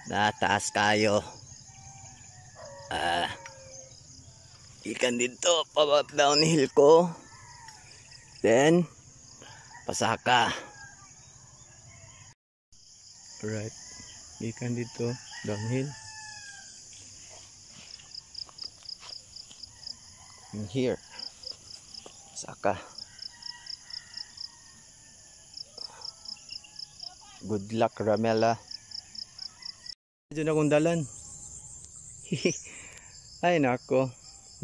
Nataas kayo. Ikan dito, pabab downhill ko. Then, pasaka. Alright, ikan dito, downhill. And here, pasaka. Good luck, Ramela. Diyan akong dalan. Ay nako,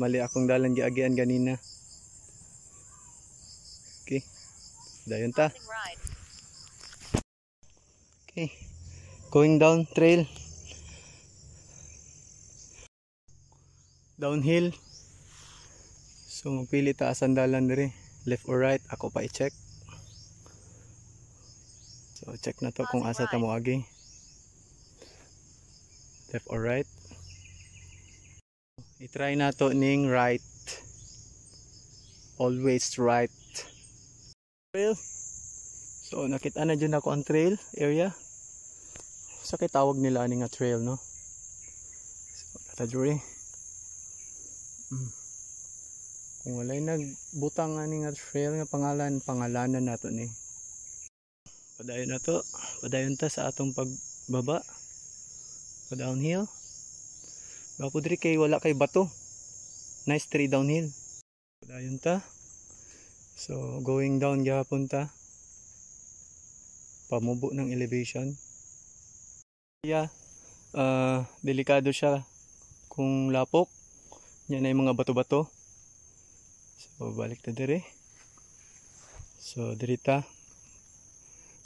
mali akong dalan giagian ganina. Okay, dayon ta. Okay, going down trail. Downhill. So magpili ta asan dalan diri, left or right, ako pa i-check. So check na to kung asa ta mo agi. Left or right. I-try na to ning right. Always right. Trail. So nakita na dyan ako ang trail area. Sa kay tawag nila ani nga trail, no? So kataduri. Kung walay nagbutang ani nga trail nga pangalanan nato ni. Padayon na to. Padayon ta sa atong pagbaba. Pa downhill. Gapo diri kay wala kay bato. Nice tree downhill. Padayon ta. So going down gyapon ta. Pamubo ng elevation. Yeah. Delikado siya kung lapok. Yan ay mga bato-bato. So balik ta diri. So diri ta.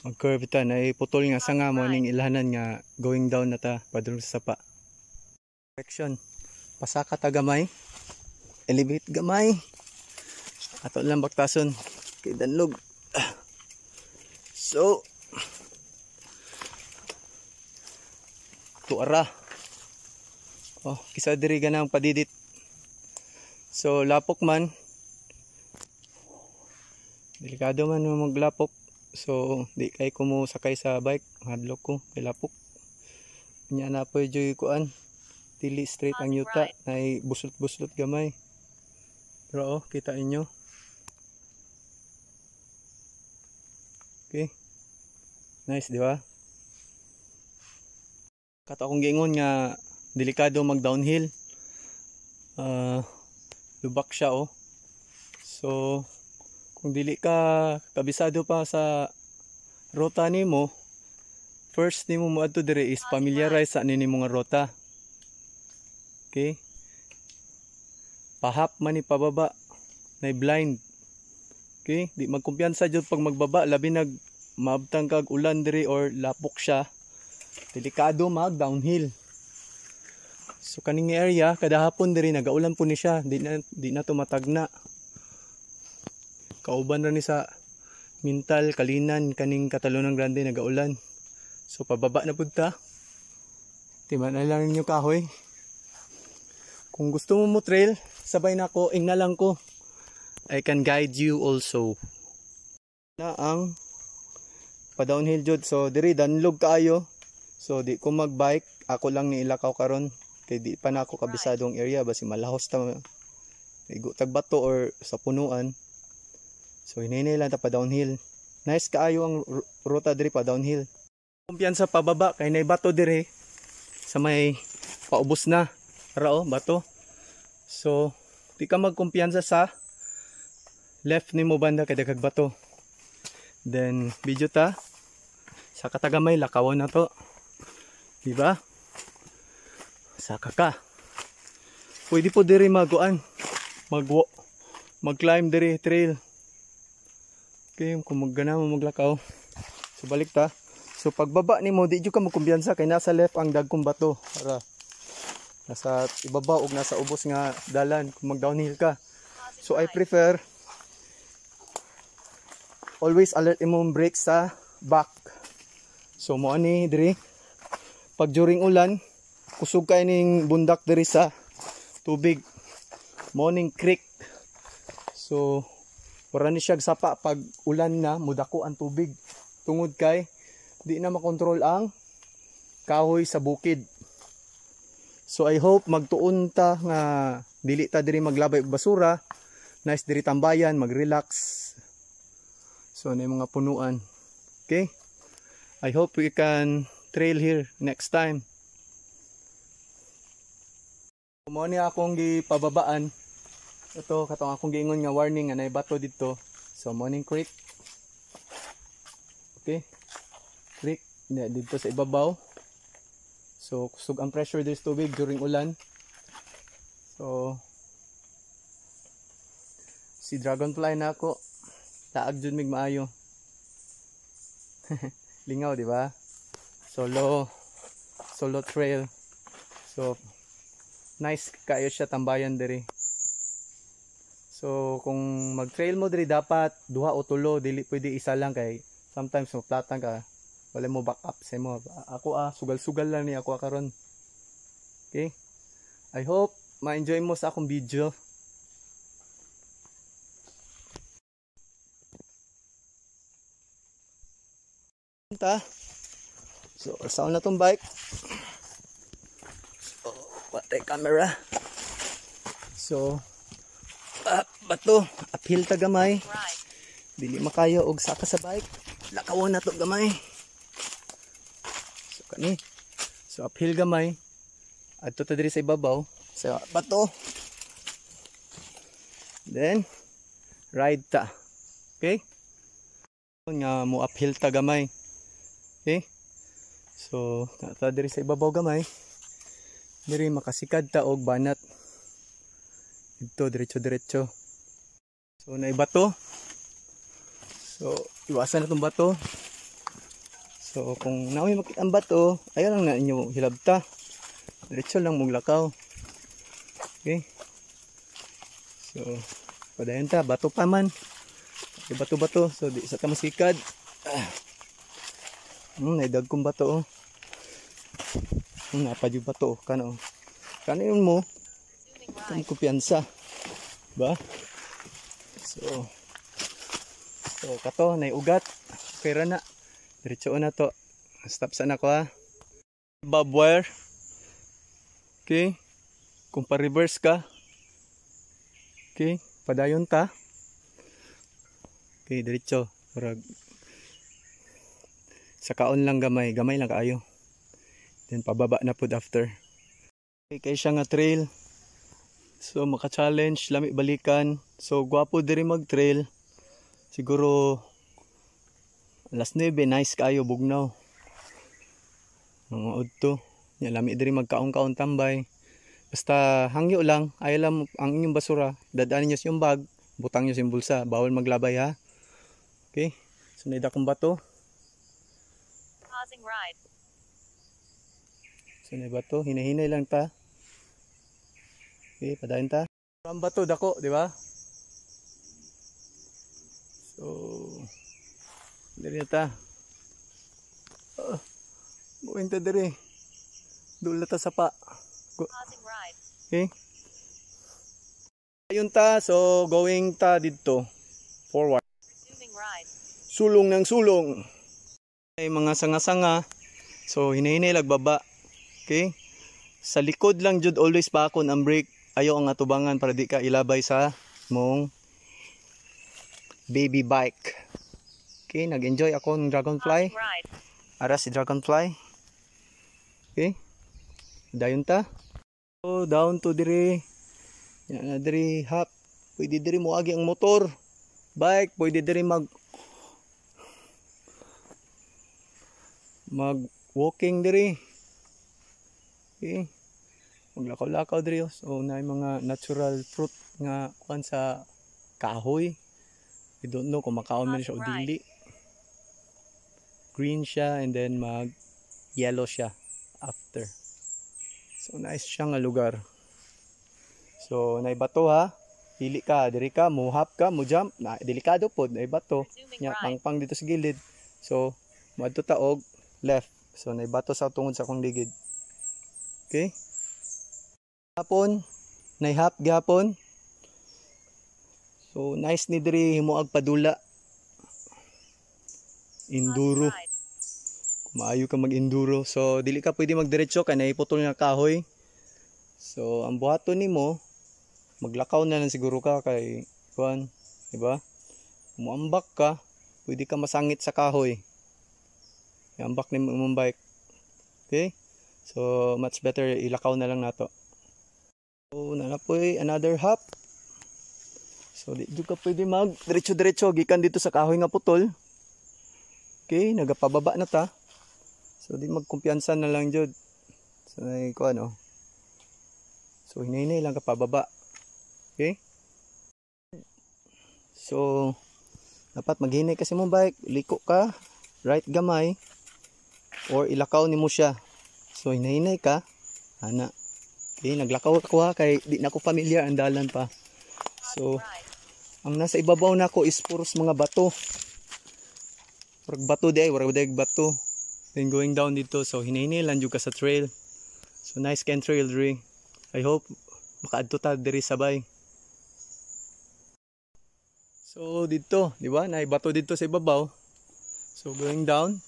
Mag-curve ta na iputol nga sanga mo ning ilahanan nga going down na ta padung sa sapa. Direction. Pasaka ta gamay. Elevate gamay. Ato lang baktason kay danlog. So tuara. Oh, kisa diri ganang padidit. So lapok man. Delikado man maglapok. So di kay ko mo sakay sa bike, hadlok ko kay lapok. Nya na po joy kuan. Dili straight ang yuta, nay buslot-buslot gamay. Pero oh, kita inyo. Okay. Nice, di ba? Kato akong giingon nga delikado mag downhill. Lubak siya oh. So kung dili ka kabisado pa sa rota nimo, first nimo moadto dire is familiarize sa nini mga rota. Okay? Pahap man ni pababa, na blind. Okay? Di magkumpiyansa jud pag magbaba, labi nag maabtang kag ulan dire or lapok siya. Delikado mag downhill. So kaning area kada hapon dire nagaulan po ni siya, di na to matagna. Kauban ra ni sa Mintal, Kalinan, kaning Catalunan Grande nagaulan. So pababa na pud ta. Timan na lang ninyo kahoy. Kung gusto mo trail, sabay na ko, ing na lang ko. I can guide you also. Na ang pa downhill jud. So diri danlog kaayo. So di ko magbike, ako lang ni ilakaw karon kay di pa na ako kabisadong area basi malahos ta. Igo tag bato or sa punuan. So hinay lang ta pa downhill. Nice kaayo ang ruta diri pa downhill. Kumpiyansa pababa kay nay bato diri sa may paubos na. Ra oh, bato. So di ka magkumpiyansa sa left nimo banda kay dagag bato. Then video ta sa katagamay lakawon na to. Di ba? Saka ka. Pwede po diri maguan. Mag-climb diri trail. Okay, kung maggana mo maglakaw. So balik ta. So pagbaba nimo di jud ka magkumbiyansa kay nasa left ang dagkong bato. Para nasa ibabaw ug nasa ubos nga dalan kung mag downhill ka. So I prefer always alert imong brake sa back. So mo ani diri pag during ulan kusog kay ning bundak diri sa tubig. Morning creek. So wala ni siya sapa pag ulan na mudako ang tubig tungod kay di na makontrol ang kahoy sa bukid. So I hope magtuon ta nga dili ta diri maglabay og basura. Nice diri tambayan, mag-relax. So na mga punuan. Okay? I hope we can trail here next time. Mo ni akong gipababaan. Ito katong akong giingon nga warning nga nay bato dito. So morning creek. Okay? Creek dito sa ibabaw. So kusog ang pressure dito tubig during ulan. So si dragonfly na ako. Taag jud mig maayo. Lingaw, di ba? Solo trail. So nice kayo siya tambayan diri. So kung mag-trail mo diri dapat duha o tulo, dili pwede isa lang kay sometimes maplatan ka. Wala mo back up sa mo. Ako sugal-sugal lang ni ako karon. Okay? I hope ma-enjoy mo sa akong video. So, sound na tong bike. So, patay camera. So, bato, uphill ta gamay. Dili makayo og saka sa bike. Lakawon na to gamay. So, kani. So, uphill gamay. Adto ta diri sa ibabaw sa bato. Then, ride ta. Okay? Nga mo uphill ta gamay. Okay? So, nata diri sa ibabaw gamay. Diri makasikad ta og banat. Ito diretso-diretso. So, naibato. So, iwasan na itong bato. So, kung naoy makita ang bato, ayaw lang na inyo hilabta. Diretso lang mong lakaw. Okay? So, padayon ta, bato pa man. Bato-bato. So, di sa ta masikad. Naidag kong bato. Napa yung bato. Kano yun mo. Kung kumpiyansa. Ba? So, kato, naiugat. Pera na. Diretso na to. Stop sana ko ha. Bob wire. Okay. Kung pa-reverse ka. Okay. Padayon ta. Okay, diretso. Parag sa kaon lang gamay lang kaayo. Then pababa na pud after. Okay, kay siya nga trail. So maka-challenge lami balikan. So gwapo diri mag-trail. Siguro alas 9 nice kaayo bugnaw. Mga udto. Nya lami diri magkaon-kaon tambay. Basta hangyo lang, ay lang ang inyong basura. Dadaanin niyo sa iyong bag, butang niyo sa iyong bulsa. Bawal maglabay ha. Okay? So naida kong bato. Ride. So na bato, hinahinay lang ta. Okay, padayon ta. Ang bato dako, di ba? So diri na ta. Going ta diri. Dula ta sa pa. Okay. Ayun ta, so going ta dito. Forward. Sulong ng sulong. Ay mga sanga-sanga. So hinahinay lagbaba. Okay? Sa likod lang jud always bakon ang brake. Ayo ang atubangan para di ka ilabay sa mong baby bike. Okay, nag-enjoy ako ng dragonfly. Ara si dragonfly. Okay? Dayon ta. So down to diri. Yan na diri hap. Pwede diri mo agi ang motor. Bike, pwede diri mag walking diri. Okay. Maglakaw-lakaw diri. So na mga natural fruit nga kuan sa kahoy. I don't know kung makaon man siya o dili. Green siya and then mag yellow siya after. So nice siya nga lugar. So naibato ha. Pili ka, diri ka, mo hop ka, mo jump. Na delikado pod, naibato. Nya pangpang dito sa gilid. So moadto ta og left. So naibato sa tungod sa akong ligid. Okay? Hapon, naihap gihapon. So nice ni diri himuag padula. Enduro. maayo ka mag-enduro. So dili ka pwede magdiretso kay naiputol nga kahoy. So ang buhaton nimo maglakaw na lang siguro ka kay kuan, di ba? Muambak ka, pwede ka masangit sa kahoy. Iambak ni mong bike. Okay? So much better ilakaw na lang nato. So nanapoy another hop. So di ka pwede mag diretso-diretso gikan dito sa kahoy nga putol. Okay, nagapababa na ta. So di magkumpiyansa na lang jud. So ko ano. So hinay-hinay lang ka pababa. Okay? So dapat maghinay kasi mong bike, liko ka, right gamay or ilakaw nimo siya. So hinay-hinay ka, ana. Okay, naglakaw ako ha kay di na ko familiar ang dalan pa. So ang nasa ibabaw na ko is puros mga bato. Warag bato di ay, warag bato. Then going down dito, so hinay-hinay lang jud ka sa trail. So nice can trail diri. I hope makaadto ta diri sabay. So dito, di ba? Naibato dito sa ibabaw. So going down.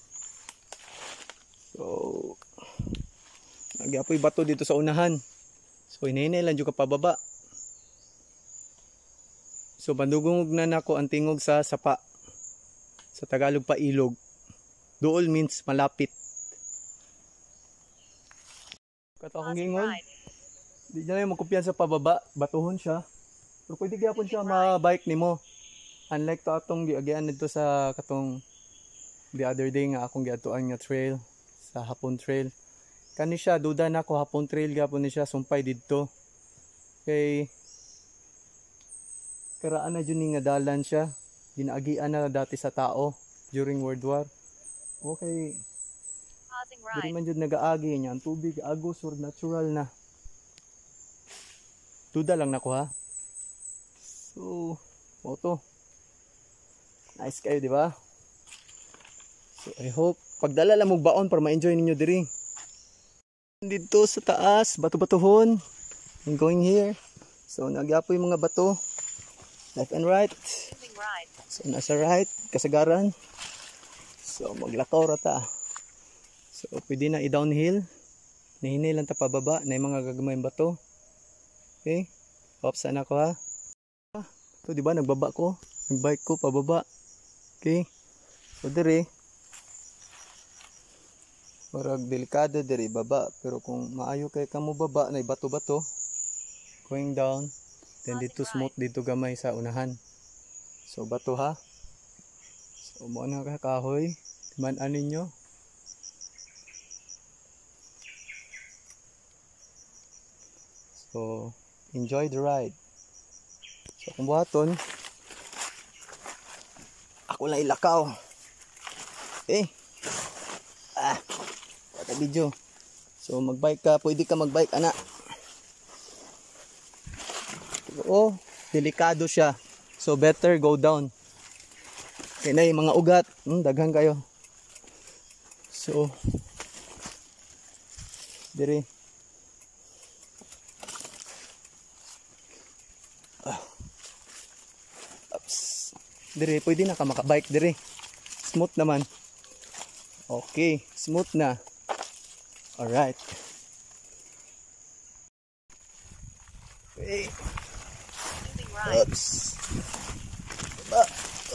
So nagyapoy bato dito sa unahan. So hinay-hinay lang jud ka pababa. So bandugong na nako ang tingog sa sapa. Sa Tagalog pa ilog. Duol means malapit. Kato akong gingon. Di na lang magkumpiyansa sa pababa, batuhon siya. Pero pwede gyapon siya ma-bike nimo. Unlike to atong giagian dito sa katong the other day nga akong giadtuan nga trail sa Hapon Trail. Kani siya duda na ko Hapon Trail gyapon ni siya sumpay didto. Kay karaan na jud ni nga dalan siya. Ginaagian na dati sa tao during World War. Okay. Diri man jud nagaagi niya ang tubig agos or natural na. Duda lang nako ha. So, moto. Nice kayo, di ba? So, I hope pagdala lang mong baon para ma-enjoy ninyo diri. Dito sa taas, bato-batuhon. I'm going here. So, nagyapoy yung mga bato. Left and right. So, nasa right, kasagaran. So, maglakaw rata. So, pwede na i-downhill. Nahinay lang ta pababa na yung mga gagamay bato. Okay? Hope sana ko ha. Ito, di ba? Nagbaba ko. Nagbike ko pababa. Okay? So, diri. Parang delikado diri baba. Pero kung maayo kay kamo baba, na bato-bato. Going down. Then dito smooth, dito gamay sa unahan. So, bato ha. So, mo na kahoy. Timan-an ninyo. So, enjoy the ride. So, kung buhaton, ako lang ilakaw. Okay? Kata video. So, magbike ka. Pwede ka magbike, anak. Oo, delikado siya. So, better go down. Okay na yung mga ugat. Daghan kayo. So, diri. Diri, pwede na ka makabike diri. Smooth naman. Okay, smooth na. Alright. Okay. Oops.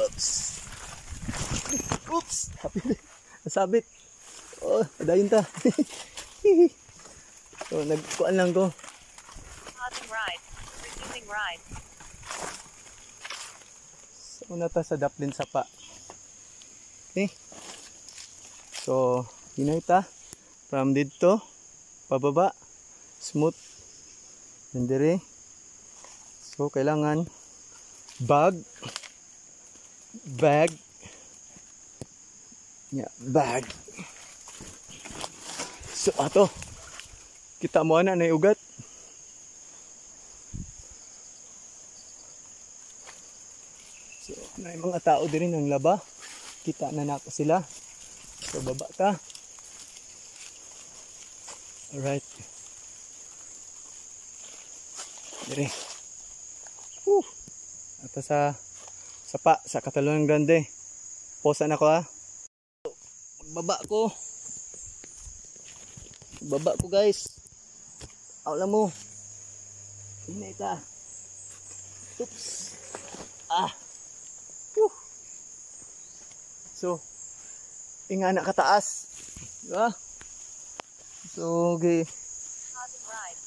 Oops. Oops. Nasabit. Oh, padayon ta. So, nagkuan lang ko. Pausing ride. Resuming ride. Una ta sa Daplin Sapa. Okay. So, hinay ta. From dito, pababa. Smooth. Nandiri. So, kailangan bag. Yeah, bag. So, ato. Kita mo na na ugat. So, may mga tao din ng laba. Kita na nako sila. So, baba ta. Alright. Dire. Ito sa Sapa, sa Catalunan Grande. Posan ako ha. Magbaba ko. Baba ko guys. Aw lang mo. Hinay ka. Oops. Whew. So, ingana kataas. Diba? So, okay. Pausing ride.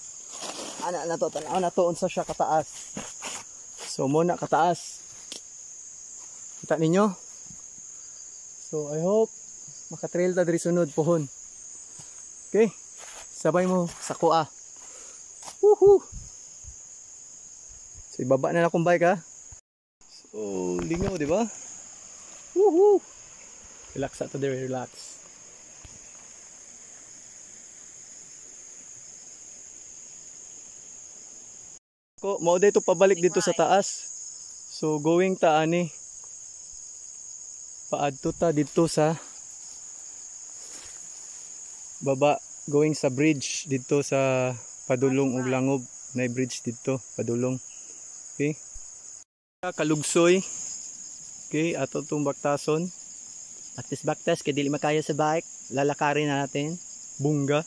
Ana na to, tanaw na to, unsa siya kataas. So, muna kataas. Kita ninyo? So, I hope makatrail ta diri sunod pohon. Okay? Sabay mo sa kuha. Woohoo! So, ibaba na akong bike ha. So, lingaw, di ba? Woohoo! Relax ato there, relax. Ko, mao dito pabalik dito sa taas. So, going ta ani. Paadto ta dito sa baba, going sa bridge dito sa Padulong ug Langob. Nay bridge dito, Padulong. Okay? Kalugsoy. Okay, ato tong baktason. At this baktas kay dili makaya sa bike, lalakarin na natin. Bunga.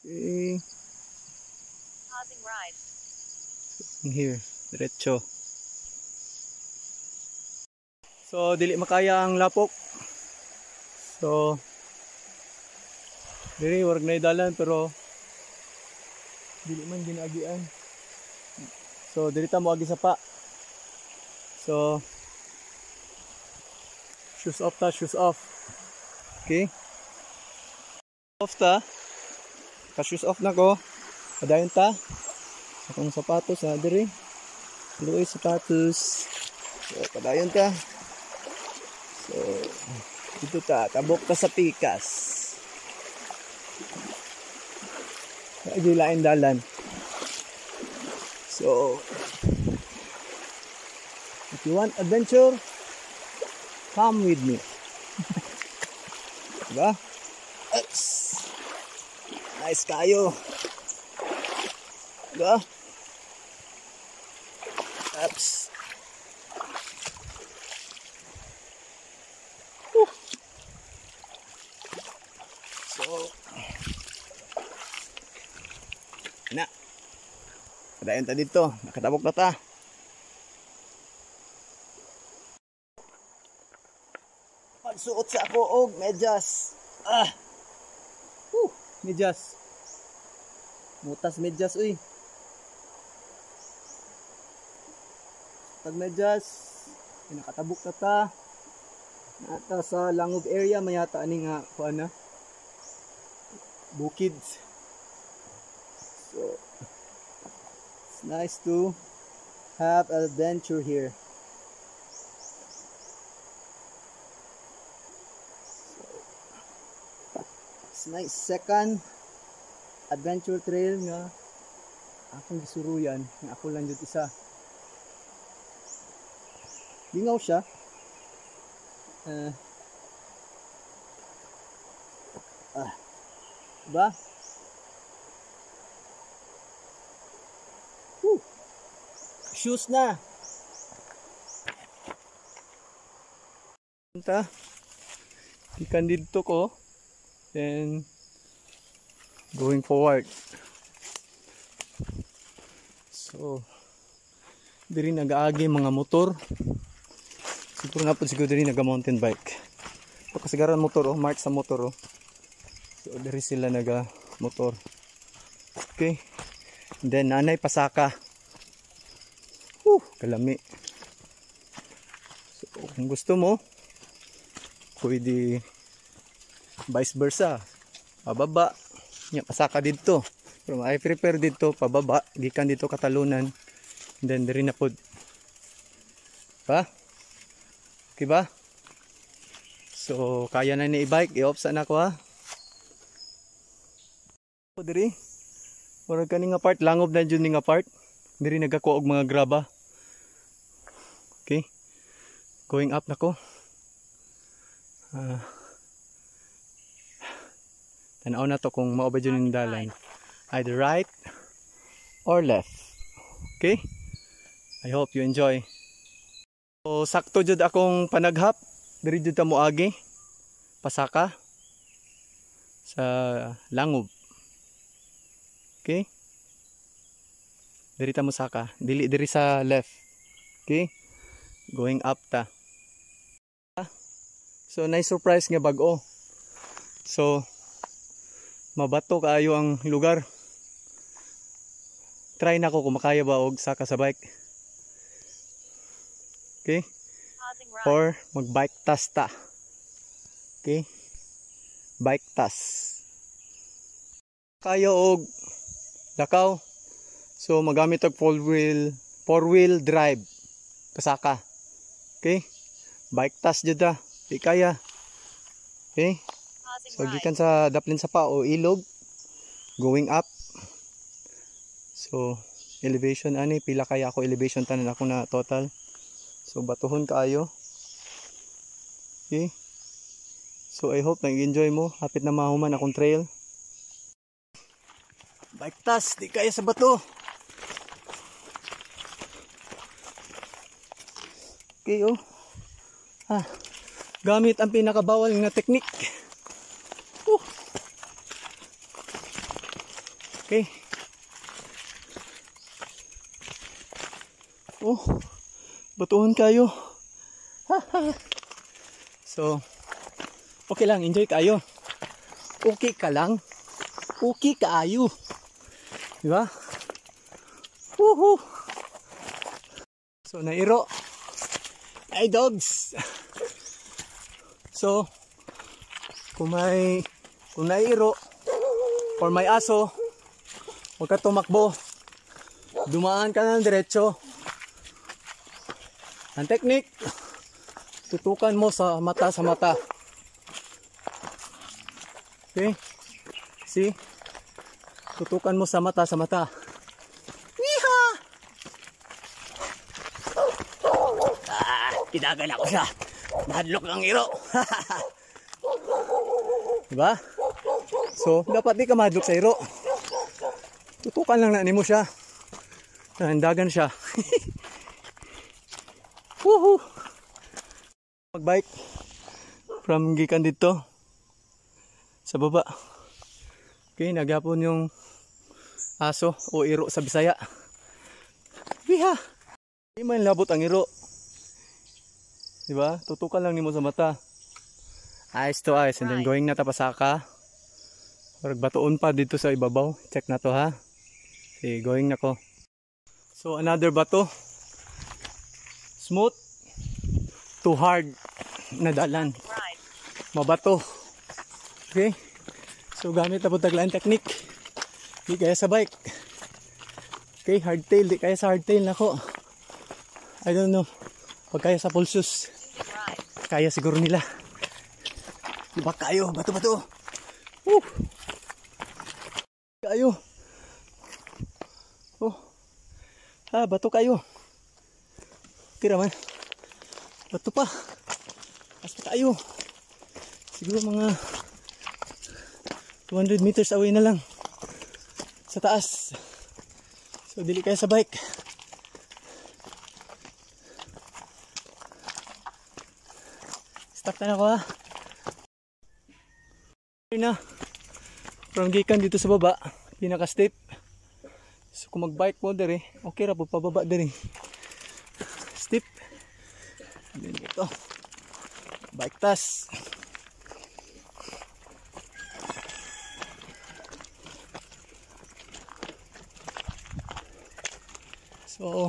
Okay. Pausing ride. Here, diretso. So, dili makaya ang lapok. So, dili warag na idalan pero dili man ginagian. So, dili ta mo agi sa pa. So, shoes off ta, shoes off. Okay? Off ta. Ka-shoes off na ko. Padayon ta. Akong sapatos na diri. Luoy sapatos. So, padayon ta. So, dito ta. Tabok ta sa pikas. Medyo lain dalan. So, if you want adventure, come with me. Diba? Oops. Nice kayo. Diba? Oops. So, na. Padayon ta dito. Nakatabok na ta. Magsuot sa ako og medyas. Medyas. Mutas medyas uy. Pag medyas, pinakatabok na ta. Nata sa Langob area mayata ani nga kuan na. Bukids. So, it's nice to have an adventure here. It's nice second adventure trail nga akong gisuruyan nga ako lang jud isa. Lingaw siya. Diba? Shoes na. Punta. Ikan dito ko. Then going forward. So diri nagaagi mga motor. Siguro na po siguro diri naga mountain bike. So kasagaran motor mark sa motor So diri sila naga motor. Okay. And then nanay pasaka. Kalami. So kung gusto mo pwede vice versa. Pababa. Nya pasaka dito. Pero I prepare dito pababa, gikan dito katalunan. And then diri na pod. Pa? Okay ba? So kaya na ni i-bike, i-off sana ko ha. So diri. Murag kani nga part Langob na jud ni nga part. Diri nagakuha og mga graba. Okay. Going up na ko. Tanaw na to kung mao ba dyan yung dalan. Either right or left. Okay? I hope you enjoy. So, sakto jud akong panaghap. Diri jud ta moagi. Pasaka. sa Langob. Okay? Diri ta mo saka, diri sa left. Okay? Going up ta. So nice surprise nga bag-o. So mabato kaayo ang lugar. Try na ko kung makaya ba og saka sa bike. Okay? Pausing ride. Or mag-bike tas ta. Okay? Bike tas. Kaya og lakaw. So magamit og four-wheel drive kasaka. Okay? Bike tas jud ta. Di kaya. Okay? Pausing So ride. gikan sa daplin sa pa o ilog going up. So elevation ani pila kaya ako elevation tanan ako na total. So batuhon kaayo. Okay? So I hope nag-enjoy mo. Hapit na mahuman akong trail. Bike tas, di kaya sa bato. Okay, oh. Gamit ang pinakabawal na teknik. Okay. Oh, batuhan kayo. So, okay lang, enjoy kayo. Okay ka lang. Okay kaayo. Diba? Woohoo! So, nairo. Ay, dogs! So, kung nairo or may aso, huwag ka tumakbo. Dumaan ka ng diretso. Ang technique, tutukan mo sa mata. Okay? See? Tutukan mo sa mata. Yeeha! Tinagal ako siya. Mahadlok ang iro. Diba? So, dapat di ka mahadlok sa iro. Tutukan lang na mo siya. Nahandagan siya. Woohoo! Magbike from gikan dito sa baba. Okay, nagapon yung aso o iro sa Bisaya. Biha! Di man labot ang iro. Diba? Tutukan lang nimo sa mata. Eyes to eyes. And then going na tapasaka. Parang batuon pa dito sa ibabaw. Check na to ha. Okay, going na ko. So another bato. Smooth to hard na dalan. Ride. Mabato. Okay? So gamit na po taglaan technique. Di kaya sa bike. Okay, hardtail. Di kaya sa hardtail nako. I don't know. Pag kaya sa full shoes. Ride. Kaya siguro nila. Diba kayo? Bato. Woo! Kayo. Oh. Bato kayo. Tira man. Bato pa. Basta kayo. Siguro mga 200 meters away na lang. Sa taas. So dili kayo sa bike. Stop na ako ha. Na. From gikan dito sa baba. Pinaka step. So kung mag-bike mo dere, okay ra po pababa dere. Step. And then ito. Bike tas. So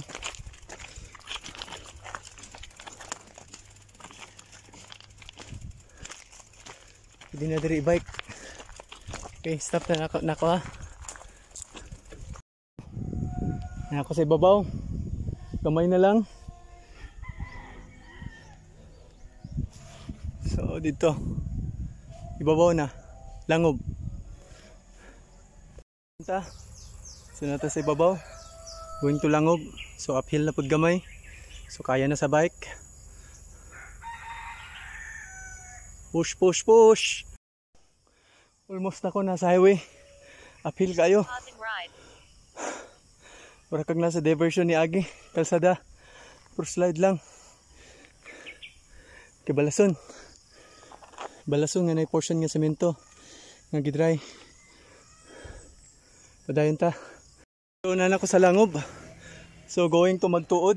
hindi na diri bike. Okay, stop na ako ha. Na ako sa ibabaw. Kamay na lang. So dito. Ibabaw na. Langob. So nata sa ibabaw. Going to Langob. So uphill na pud gamay. So kaya na sa bike. Push. Almost na ko nasa highway. Uphill kayo. Pausing ride. Para kag nasa diversion ni Agi. Kalsada. Puro slide lang. Kay Balason. Balason nga na portion nga semento. nga gidry. Padayon ta. So na ko sa langob. So going to magtuod.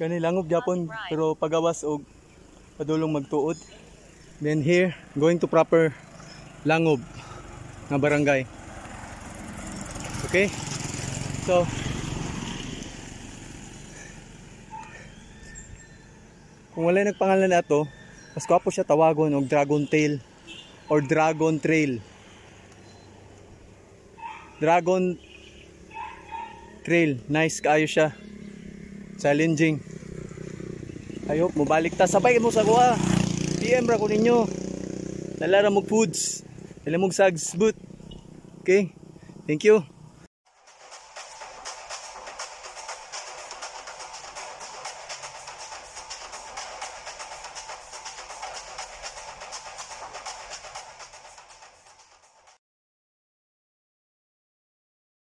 Kani langob gyapon pero pagawas og padulong magtuod. Then here going to proper langob nga barangay. Okay? So kung wala nagpangalan na ito, mas gwapo siya tawagon og Dragon Tail or Dragon Trail. Dragon Trail, nice kaayo siya. Challenging. Ayo, mobalik ta sabay mo sa kuha. PM ra ko ninyo. Nalara mo foods. Dala mo sags boot. Okay? Thank you.